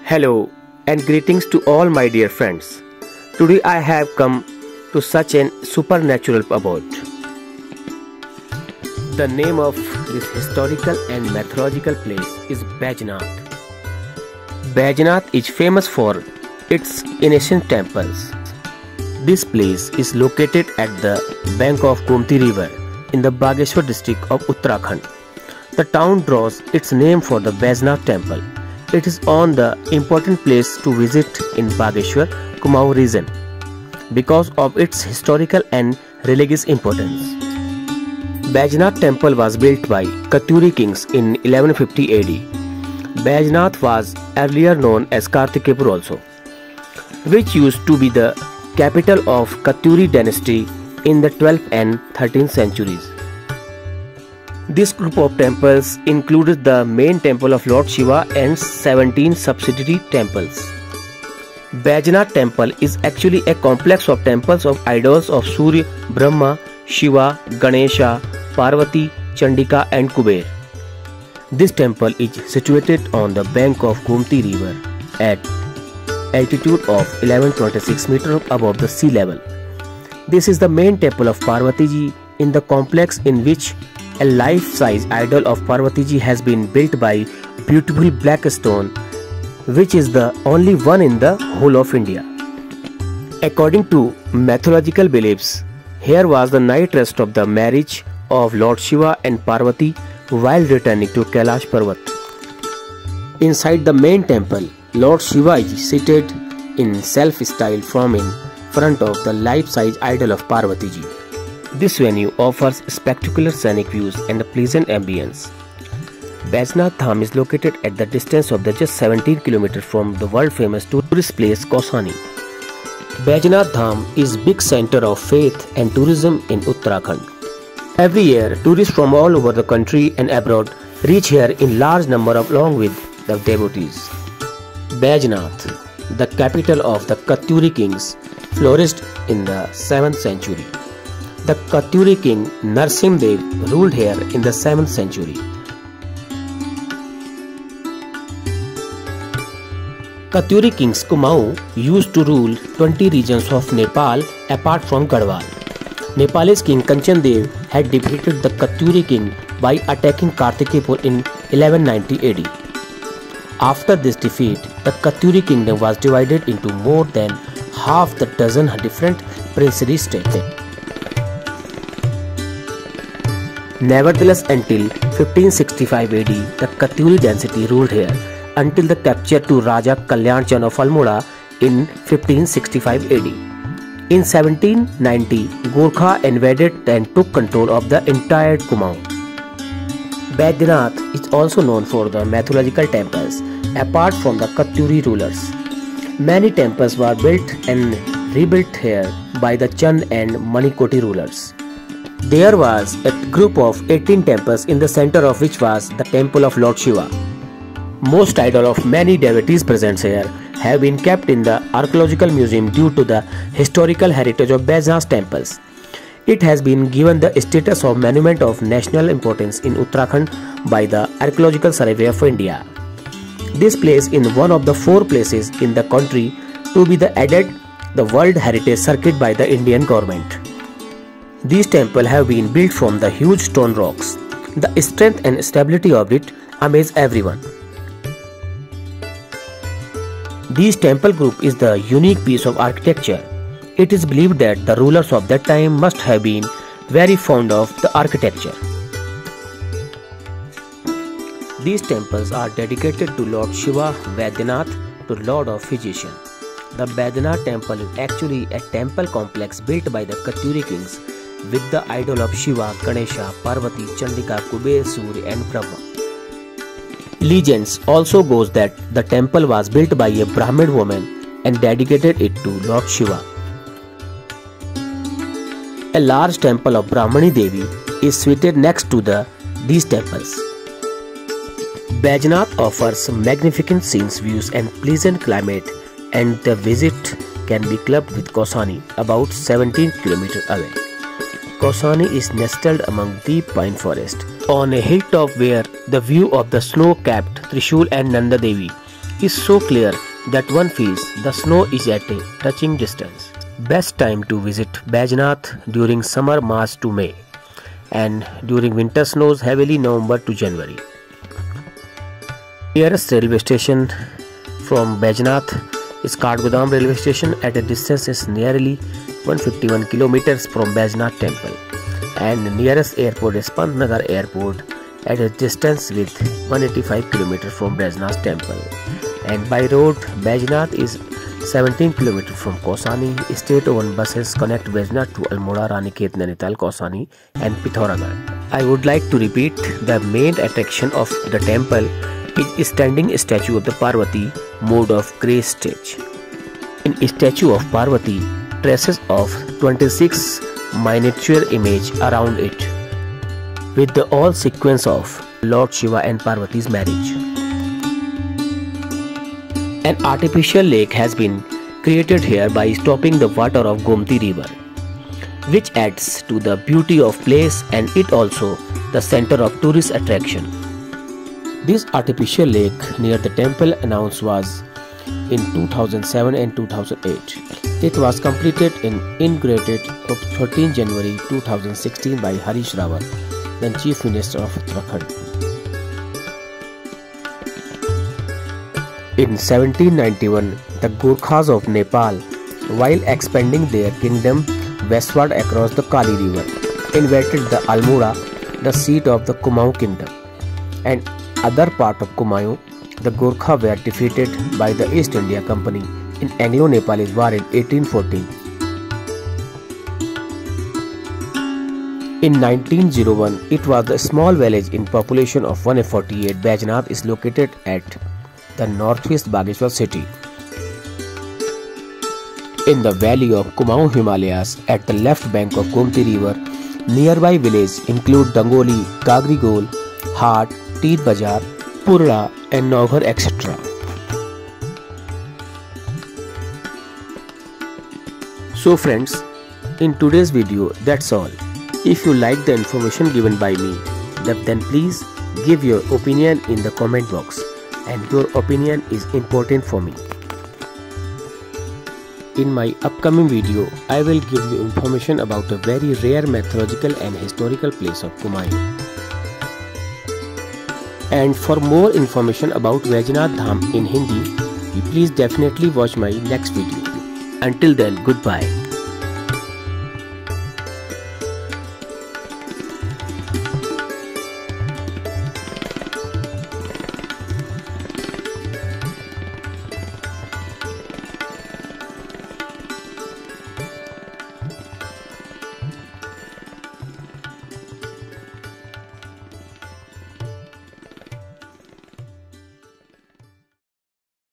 Hello and greetings to all my dear friends. Today I have come to such an supernatural abode. The name of this historical and mythological place is Baijnath. Baijnath is famous for its ancient temples. This place is located at the bank of Gomti River in the Bageshwar district of Uttarakhand. The town draws its name for the Baijnath temple. It is on the important place to visit in Bageshwar, Kumaon region because of its historical and religious importance. Baijnath temple was built by Katyuri kings in 1150 AD. Baijnath was earlier known as Kartikepur also, which used to be the capital of Katyuri dynasty in the 12th and 13th centuries. This group of temples included the main temple of Lord Shiva and 17 subsidiary temples. Baijnath temple is actually a complex of temples of idols of Surya, Brahma, Shiva, Ganesha, Parvati, Chandika and Kuber. This temple is situated on the bank of Gomti River at altitude of 1126 meters above the sea level. This is the main temple of Parvati Ji in the complex, in which a life-size idol of Parvati Ji has been built by beautiful black stone, which is the only one in the whole of India. According to mythological beliefs, here was the night rest of the marriage of Lord Shiva and Parvati while returning to Kailash Parvat. Inside the main temple, Lord Shiva is seated in self-style from in front of the life-size idol of Parvati Ji. This venue offers spectacular scenic views and a pleasant ambience. Baijnath Dham is located at the distance of just 17 km from the world-famous tourist place Kausani. Baijnath Dham is big center of faith and tourism in Uttarakhand. Every year, tourists from all over the country and abroad reach here in large number along with the devotees. Baijnath, the capital of the Katyuri kings, flourished in the 7th century. The Katyuri king Narsimha Dev ruled here in the 7th century. Katyuri kings Kumaon used to rule 20 regions of Nepal apart from Garhwal. Nepalese king Kanchan Dev had defeated the Katyuri king by attacking Kartikepur in 1190 AD. After this defeat, the Katyuri kingdom was divided into more than half the dozen different princely states. Nevertheless, until 1565 AD, the Katyuri dynasty ruled here until the capture to Raja Kalyan Chand of Almora in 1565 AD. In 1790, Gorkha invaded and took control of the entire Kumaon. Baijnath is also known for the mythological temples. Apart from the Katyuri rulers, many temples were built and rebuilt here by the Chand and Manikoti rulers. There was a group of 18 temples, in the center of which was the temple of Lord Shiva. Most idols of many deities present here have been kept in the archaeological museum due to the historical heritage of Baijnath temples. It has been given the status of monument of national importance in Uttarakhand by the Archaeological Survey of India. This place is one of the 4 places in the country to be added the World Heritage Circuit by the Indian government. These temples have been built from the huge stone rocks. The strength and stability of it amaze everyone. This temple group is the unique piece of architecture. It is believed that the rulers of that time must have been very fond of the architecture. These temples are dedicated to Lord Shiva, Baijnath, to Lord of Physician. The Baijnath temple is actually a temple complex built by the Katyuri kings with the idol of Shiva, Ganesha, Parvati, Chandika, Kuber, Surya and Brahma. Legends also goes that the temple was built by a Brahmin woman and dedicated it to Lord Shiva. A large temple of Brahmani Devi is situated next to these temples. Baijnath offers magnificent scenes, views and pleasant climate, and the visit can be clubbed with Kausani, about 17 km away. Kausani is nestled among deep pine forest on a hilltop where the view of the snow-capped Trishul and Nanda Devi is so clear that one feels the snow is at a touching distance. Best time to visit Baijnath during summer March to May and during winter snows heavily November to January. Nearest railway station from Baijnath is Kathgodam railway station at a distance is nearly 151 kilometers from Baijnath temple, and nearest airport is Pantnagar airport at a distance with 185 km from Baijnath temple, and by road Baijnath is 17 km from Kausani. State-owned buses connect Baijnath to Almora, Ranikhet, Nainital, Kausani and Pithoragarh. I would like to repeat, the main attraction of the temple is standing statue of the Parvati mode of grey stage. In statue of Parvati, traces of 26 miniature image around it, with the all sequence of Lord Shiva and Parvati's marriage. An artificial lake has been created here by stopping the water of Gomti river, which adds to the beauty of place, and it also the center of tourist attraction. This artificial lake near the temple announced was in 2007 and 2008. It was completed and inaugurated on 13 January 2016 by Harish Rawat, then Chief Minister of Uttarakhand. In 1791, the Gurkhas of Nepal, while expanding their kingdom westward across the Kali River, invaded the Almora, the seat of the Kumaon kingdom, and other part of Kumaon. The Gurkha were defeated by the East India Company in Anglo-Nepalese War in 1814. In 1901, it was a small village in population of 148. Baijnath is located at the northwest Bageshwar city, in the valley of Kumaon Himalayas at the left bank of Gomti river. Nearby villages include Dangoli, Gagrigol, Hat, Teer Bazar, Purla and Naughar, etc. So friends, in today's video that's all. If you like the information given by me, then please give your opinion in the comment box, and your opinion is important for me. In my upcoming video, I will give you information about a very rare mythological and historical place of Kumaon. And for more information about Baijnath Dham in Hindi, please definitely watch my next video. Until then, goodbye.